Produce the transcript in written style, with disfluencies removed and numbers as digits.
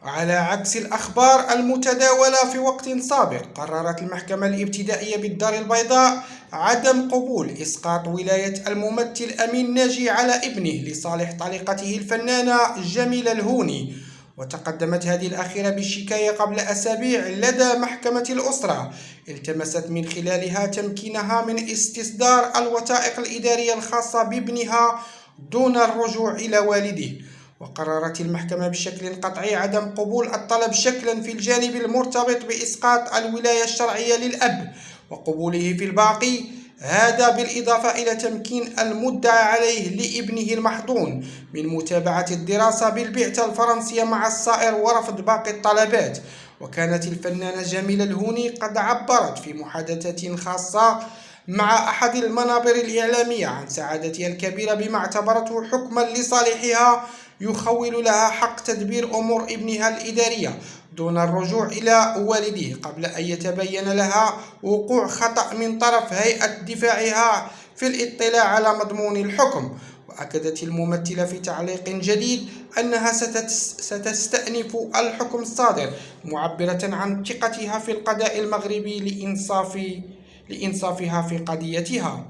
على عكس الأخبار المتداولة في وقت سابق، قررت المحكمة الابتدائية بالدار البيضاء عدم قبول إسقاط ولاية الممثل أمين ناجي على ابنه لصالح طليقته الفنانة جميلة الهوني. وتقدمت هذه الأخيرة بالشكاية قبل أسابيع لدى محكمة الأسرة، التمست من خلالها تمكينها من استصدار الوثائق الإدارية الخاصة بابنها دون الرجوع إلى والده. وقررت المحكمة بشكل قطعي عدم قبول الطلب شكلا في الجانب المرتبط بإسقاط الولاية الشرعية للأب وقبوله في الباقي، هذا بالإضافة إلى تمكين المدعى عليه لابنه المحظون من متابعة الدراسة بالبعثة الفرنسية مع الصائر ورفض باقي الطلبات. وكانت الفنانة جميلة الهوني قد عبرت في محادثة خاصة مع أحد المنابر الإعلامية عن سعادتها الكبيرة بما اعتبرته حكما لصالحها يخول لها حق تدبير أمور ابنها الإدارية دون الرجوع إلى والده، قبل أن يتبين لها وقوع خطأ من طرف هيئة دفاعها في الاطلاع على مضمون الحكم. وأكدت الممثلة في تعليق جديد أنها ستستأنف الحكم الصادر، معبرة عن ثقتها في القضاء المغربي لإنصافها في قضيتها.